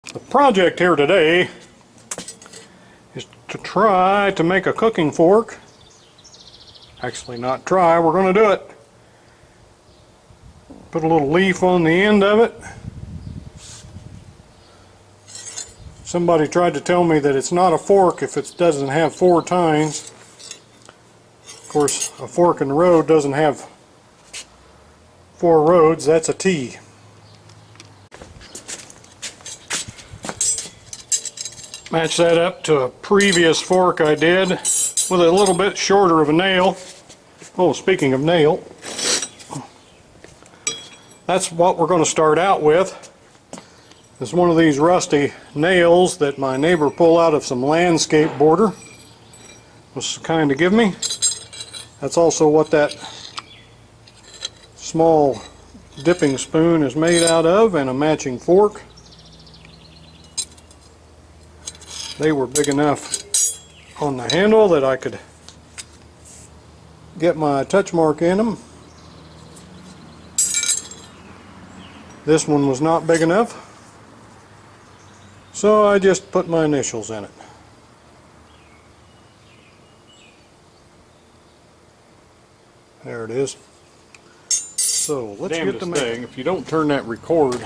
The project here today is to try to make a cooking fork. Actually, not try, we're going to do it. Put a little leaf on the end of it. Somebody tried to tell me that it's not a fork if it doesn't have 4 tines. Of course, a fork in the road doesn't have 4 roads, that's a T. Match that up to a previous fork I did with a little bit shorter of a nail. Oh, speaking of nail, that's what we're going to start out with. It's one of these rusty nails that my neighbor pulled out of some landscape border. Was kind to give me. That's also what that small dipping spoon is made out of, and a matching fork. They were big enough on the handle that I could get my touch mark in them. This one was not big enough, so I just put my initials in it. There it is. So let's get the thing. If you don't turn that record on,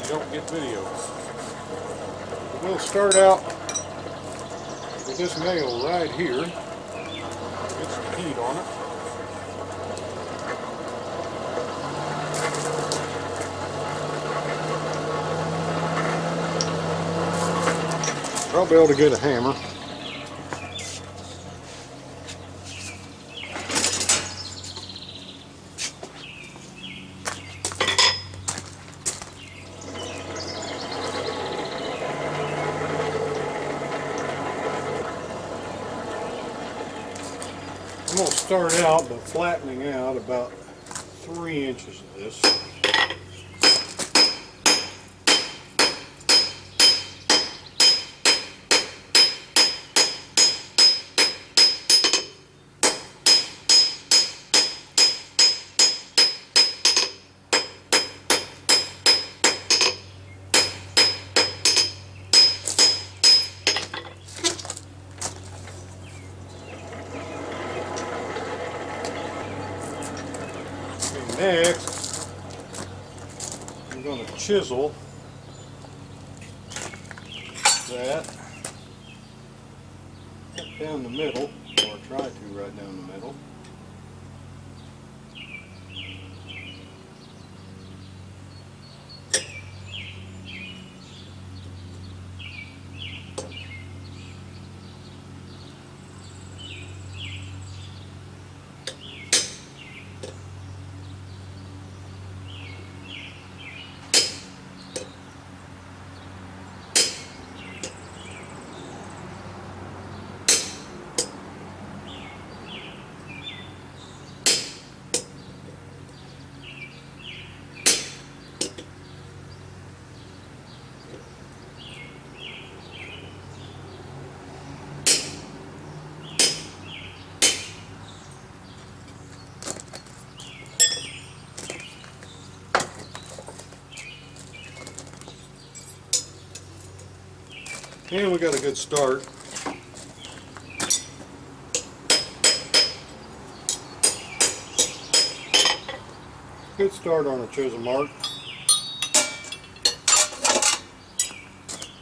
you don't get videos. We'll start out with this nail right here. Get some heat on it. I'll be able to get a hammer. I'm going to start out by flattening out about 3 inches of this. Next, I'm going to chisel that right down the middle, or try to right down the middle. And we got a good start. Good start on a chisel mark.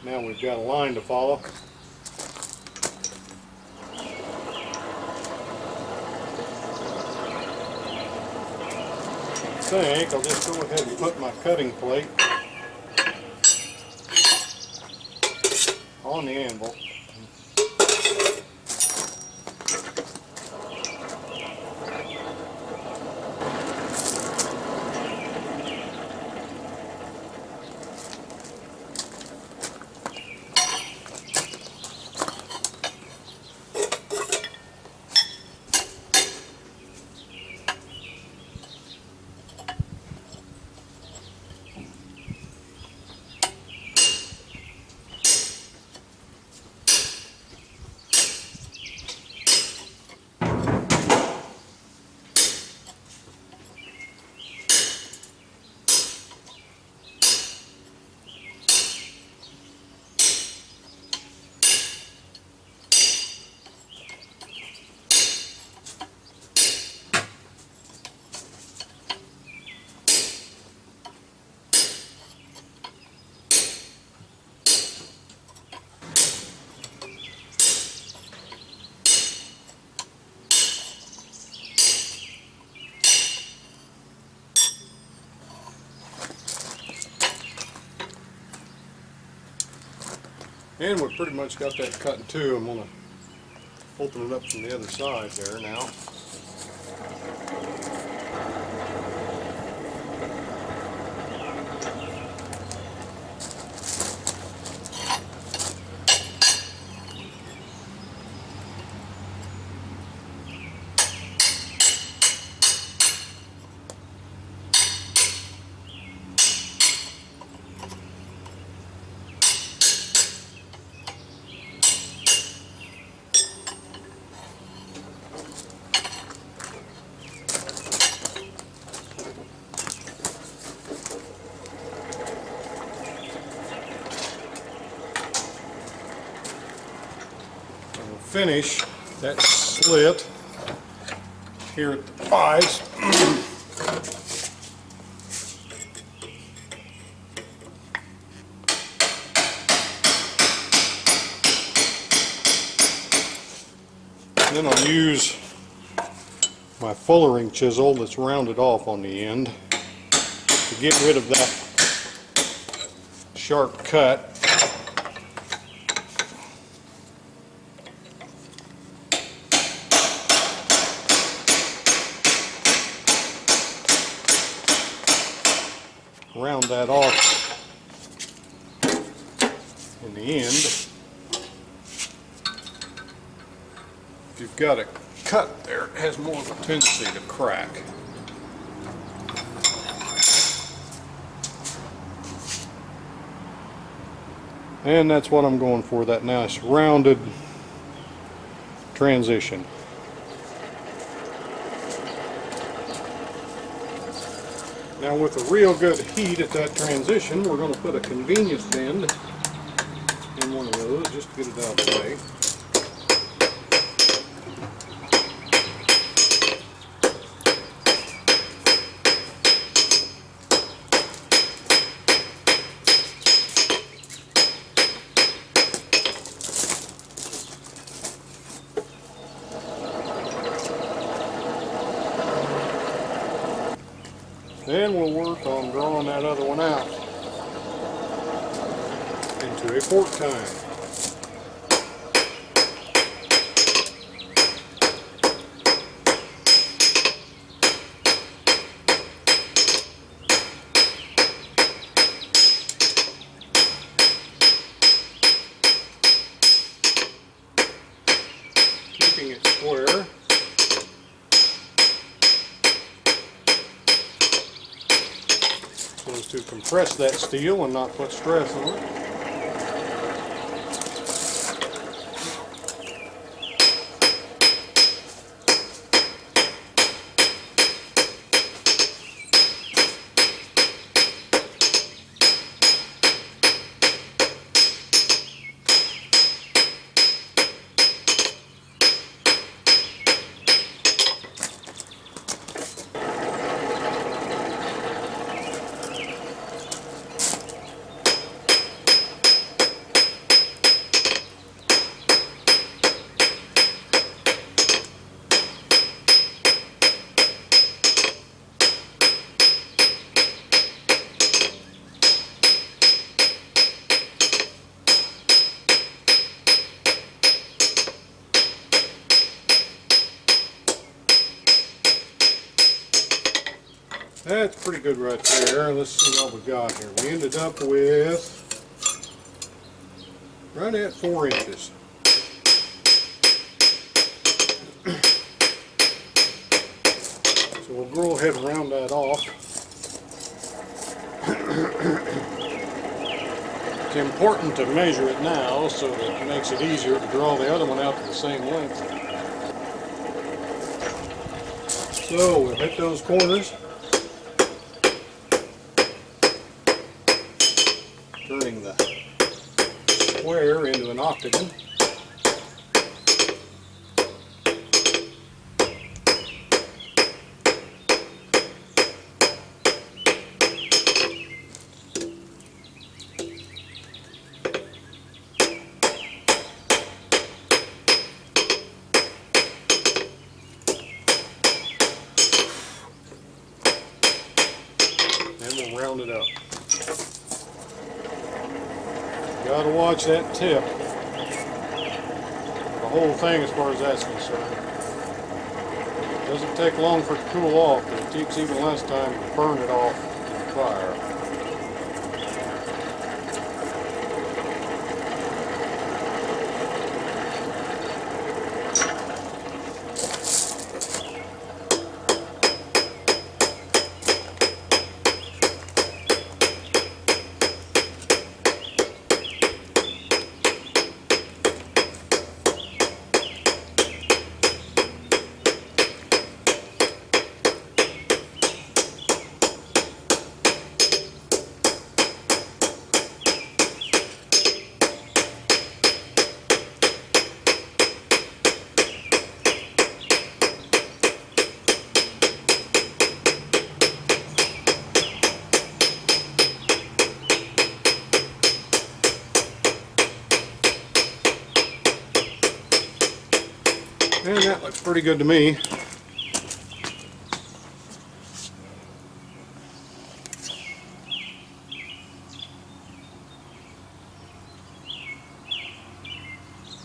Now we've got a line to follow. I think I'll just go ahead and put my cutting plate on the anvil. And we've pretty much got that cut in two. I'm going to open it up from the other side there now. Finish that slit here at the fives. Then I'll use my fullering chisel that's rounded off on the end to get rid of that sharp cut. Round that off in the end. If you've got a cut there, it has more of a tendency to crack. And that's what I'm going for, that nice rounded transition. Now with a real good heat at that transition, we're going to put a convenience bend in one of those just to get it out of the way. Then we'll work on drawing that other one out into a fork tine. Keeping it square. So as to compress that steel and not put stress on it. That's pretty good right there. Let's see what we got here. We ended up with right at 4 inches. So we'll go ahead and round that off. It's important to measure it now so that it makes it easier to draw the other one out to the same length. So we'll hit those corners. Turning the square into an octagon. And we'll round it up. Gotta watch that tip. The whole thing as far as that's concerned. Doesn't take long for it to cool off, but it takes even less time to burn it off in the fire. And that looks pretty good to me.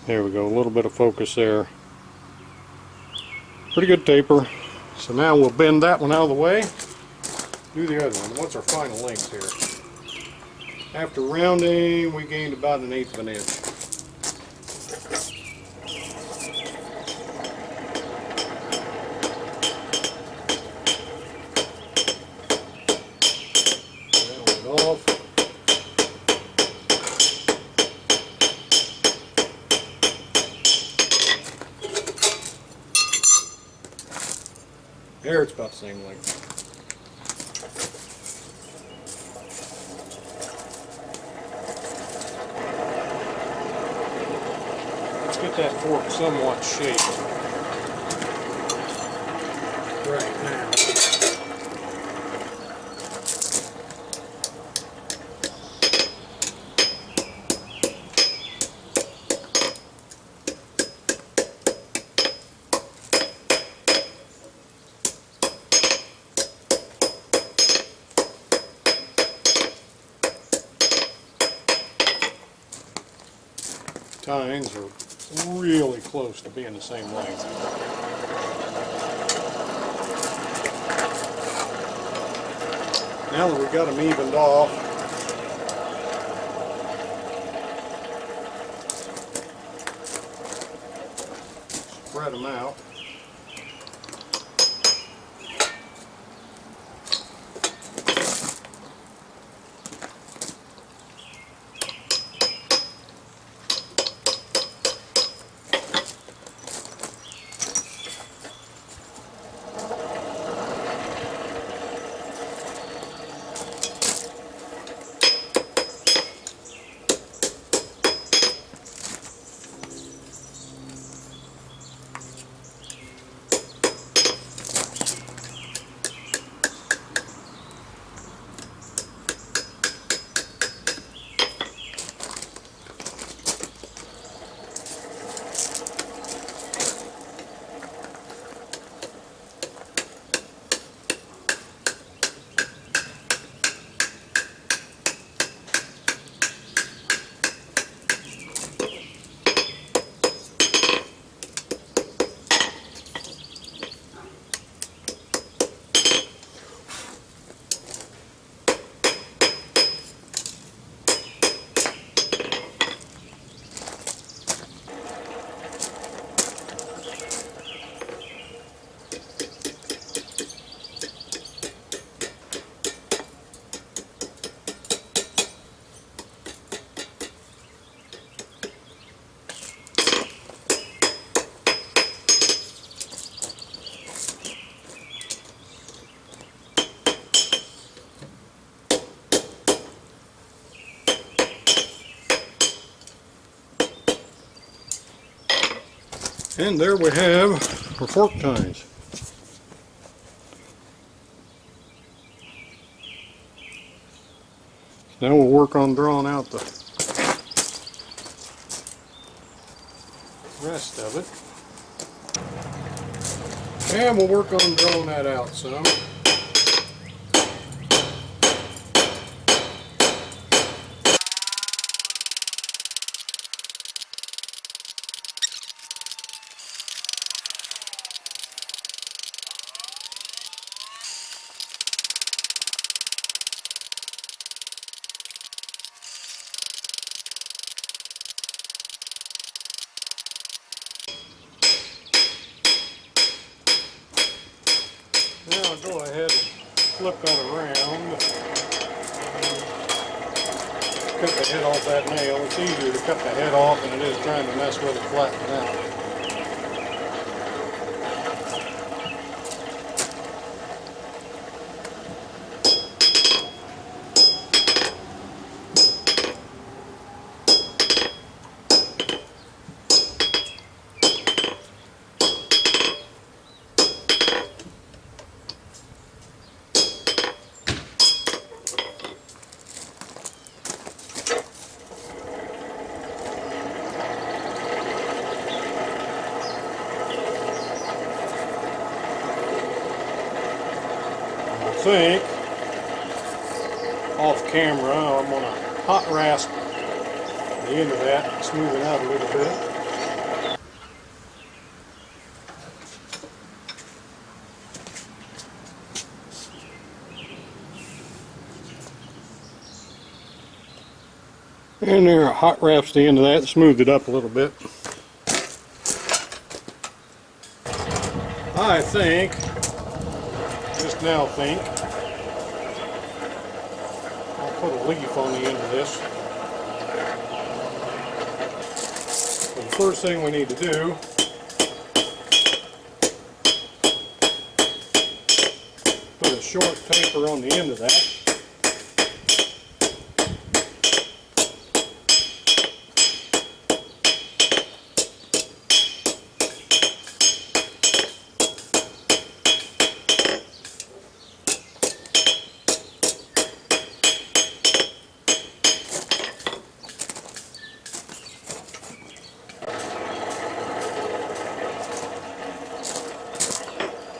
There we go, a little bit of focus there. Pretty good taper. So now we'll bend that one out of the way. Do the other one. What's our final length here? After rounding, we gained about 1/8 of an inch. There, it's about the same length. Let's get that fork somewhat shaped right now. Tines are really close to being the same length. Now that we've got them evened off, spread them out. And there we have our fork tines. Now we'll work on drawing out the rest of it. And we'll work on drawing that out some. I'll go ahead and flip that around. Cut the head off that nail. It's easier to cut the head off than it is trying to mess with it flattened out. I think off camera I'm going to hot rasp the end of that and smooth it out a little bit. And there, hot rasps the end of that, smooth it up a little bit. I think, just now think, I'll put a leaf on the end of this. So the first thing we need to do put a short taper on the end of that.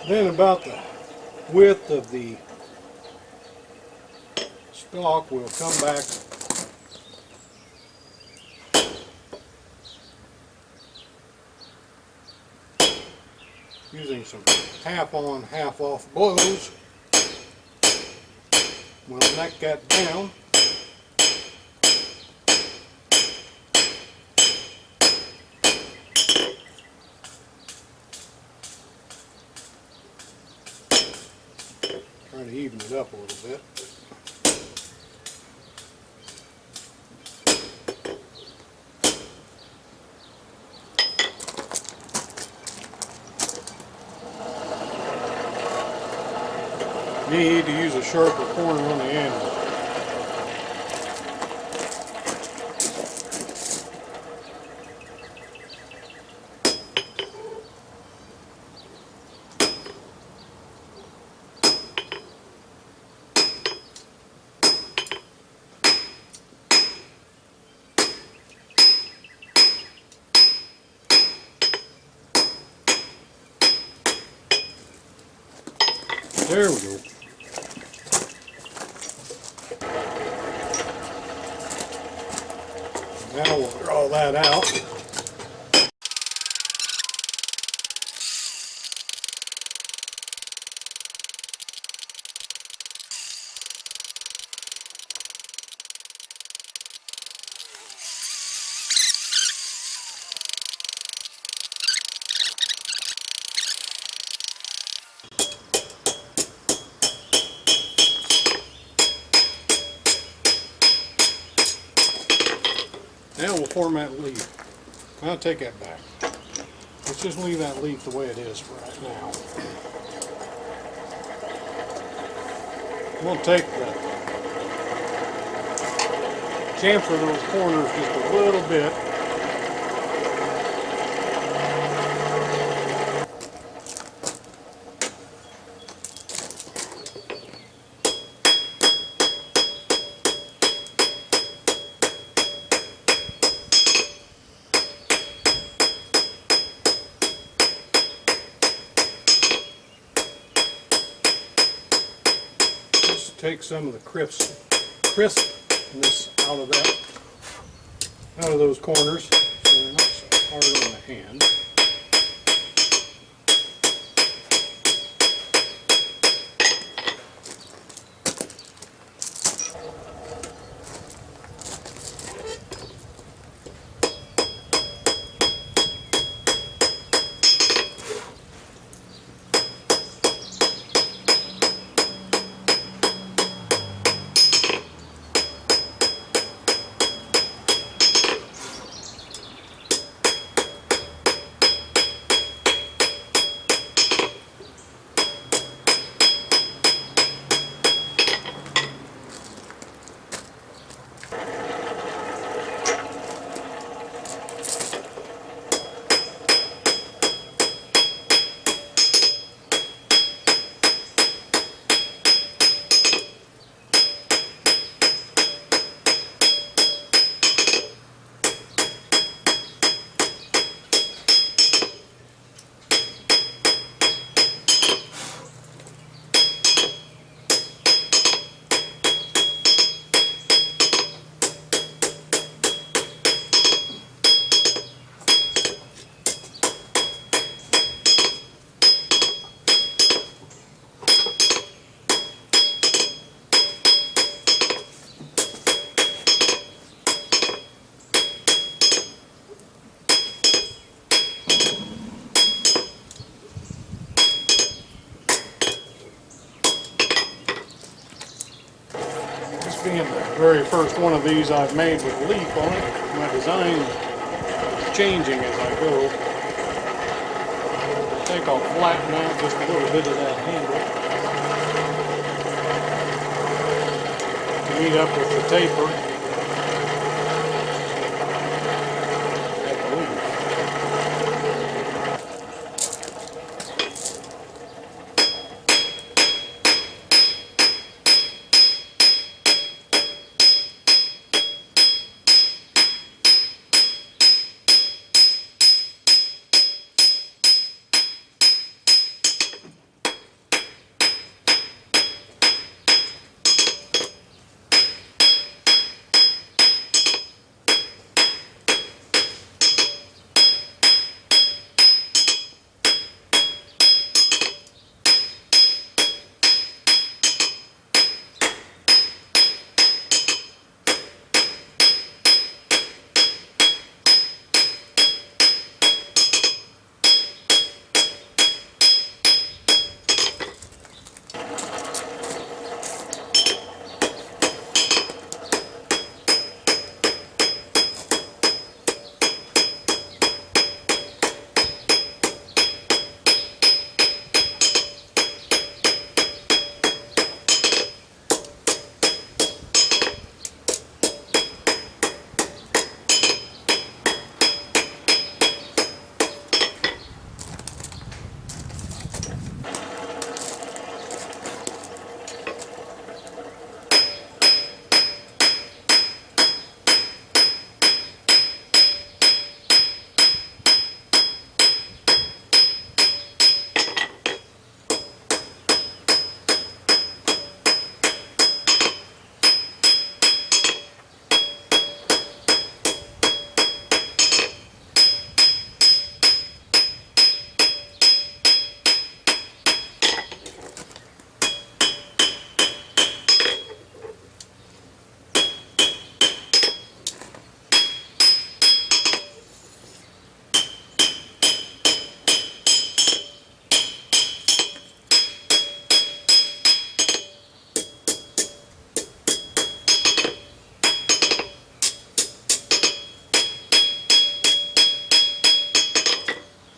Then about the width of the stalk, we'll come back using some half on, half off blows. We'll neck that down. Trying to even it up a little bit. Need to use a sharper corner on the end. There we go. Now we'll draw that out. Now we'll format the leaf. I'll take that back. Let's just leave that leaf the way it is for right now. We'll take the chamfer those corners just a little bit. Take some of the crispness out of those corners, so they're not so hard on the hand. being the very first one of these I've made with a leaf on it, my design is changing as I go. I think I'll flatten out just a little bit of that handle to meet up with the taper at the leaf.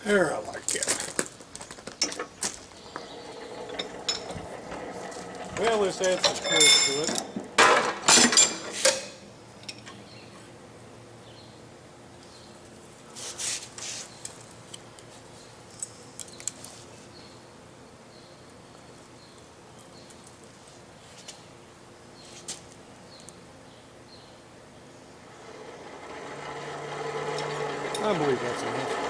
There, I like it. Well, this adds some twist to it. I believe that's enough.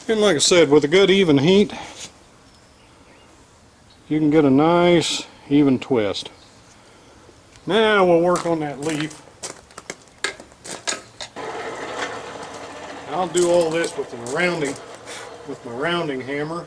And like I said, with a good even heat, you can get a nice even twist. Now we'll work on that leaf. I'll do all this with my rounding hammer.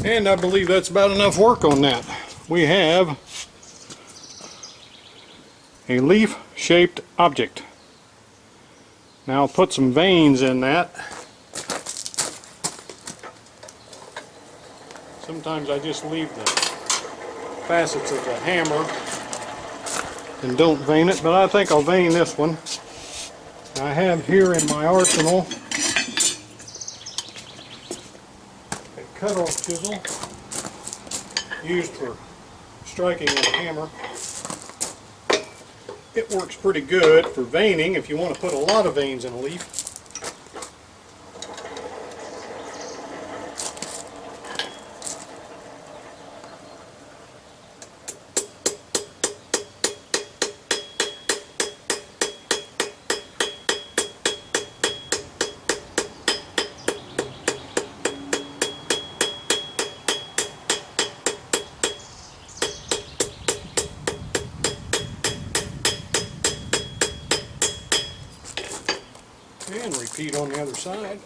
And I believe that's about enough work on that. We have a leaf-shaped object. Now I'll put some veins in that. Sometimes I just leave the facets of the hammer and don't vane it, but I think I'll vane this one. I have here in my arsenal a cut-off chisel used for striking with a hammer. It works pretty good for veining if you want to put a lot of veins in a leaf. And repeat on the other side.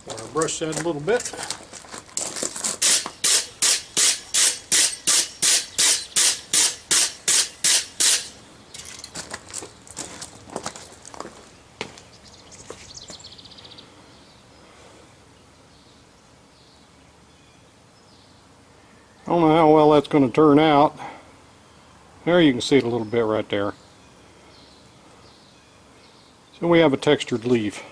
Want to brush that a little bit. I don't know how well that's going to turn out. There you can see it a little bit right there. So we have a textured leaf.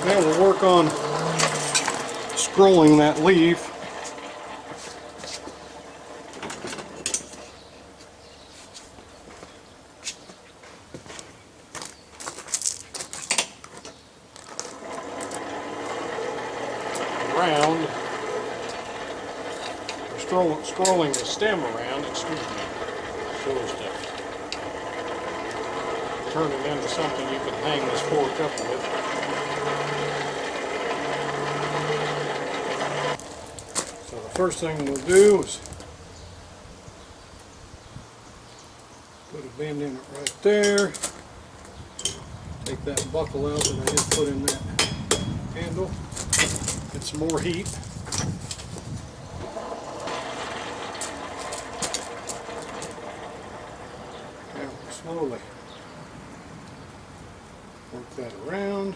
Now we'll work on scrolling that leaf. Around, or scrolling the stem around, excuse me, so as to turn it into something you can hang this fork up with. So the first thing we'll do is put a bend in it right there. Take that buckle out that I just put in that handle. Get some more heat. Now slowly work that around.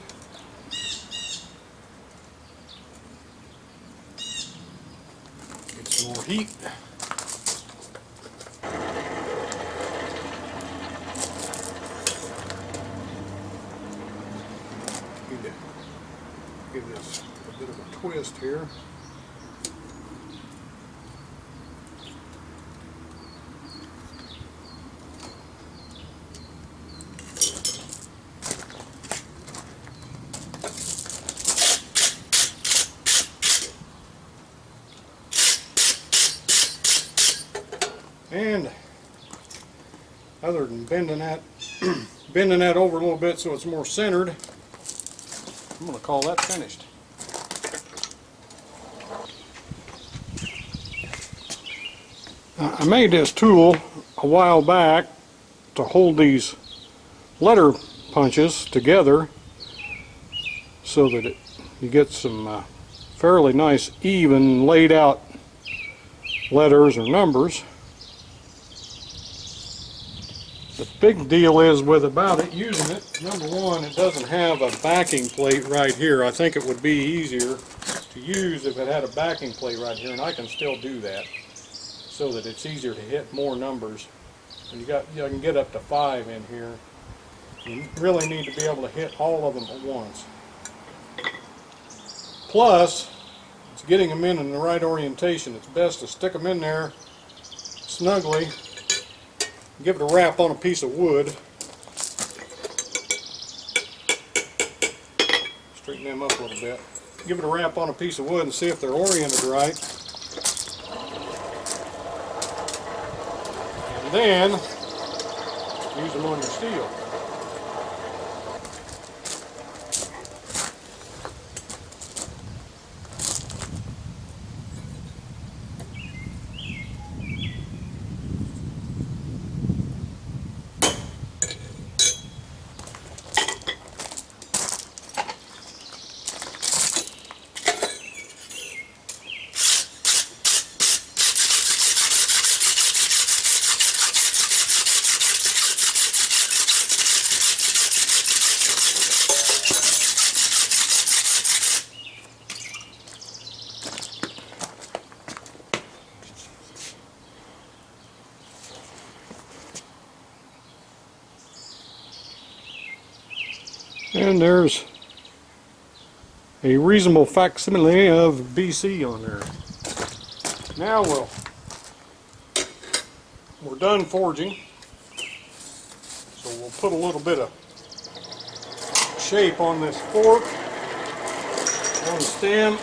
Get some more heat. Give this a bit of a twist here. And other than bending that bending that over a little bit so it's more centered, I'm going to call that finished. I made this tool a while back to hold these letter punches together so that you get some fairly nice even laid out letters or numbers. The big deal is about it using it, number one, it doesn't have a backing plate right here. I think it would be easier to use if it had a backing plate right here, and I can still do that so that it's easier to hit more numbers. And I can get up to 5 in here. You really need to be able to hit all of them at once. Plus, it's getting them in the right orientation. It's best to stick them in there snugly. Give it a wrap on a piece of wood. Straighten them up a little bit. Give it a wrap on a piece of wood and see if they're oriented right. then use them on your steel. And there's a reasonable facsimile of BC on there. Now we're done forging, so we'll put a little bit of shape on this fork, on the stem.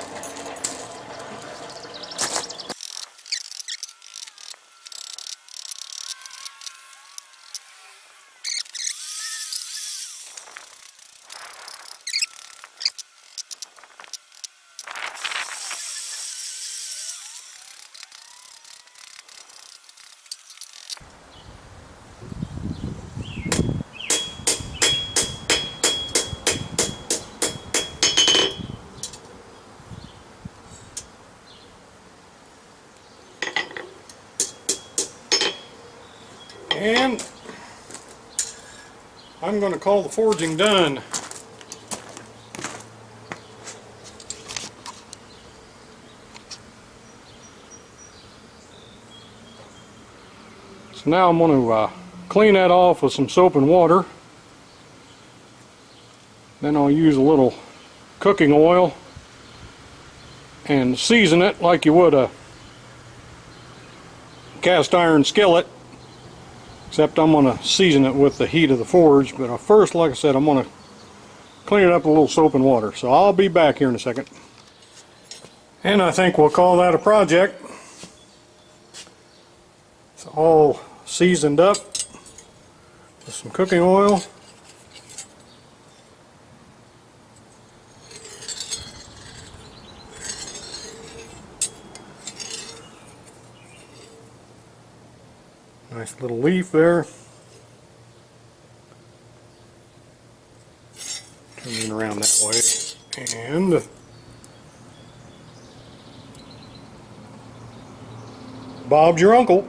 And I'm going to call the forging done. So now I'm going to clean that off with some soap and water. Then I'll use a little cooking oil and season it like you would a cast iron skillet. Except I'm going to season it with the heat of the forge. But first, like I said, I'm going to clean it up with a little soap and water. So I'll be back here in a second. And I think we'll call that a project. It's all seasoned up with some cooking oil. Nice little leaf there. Turn it around that way. And Bob's your uncle.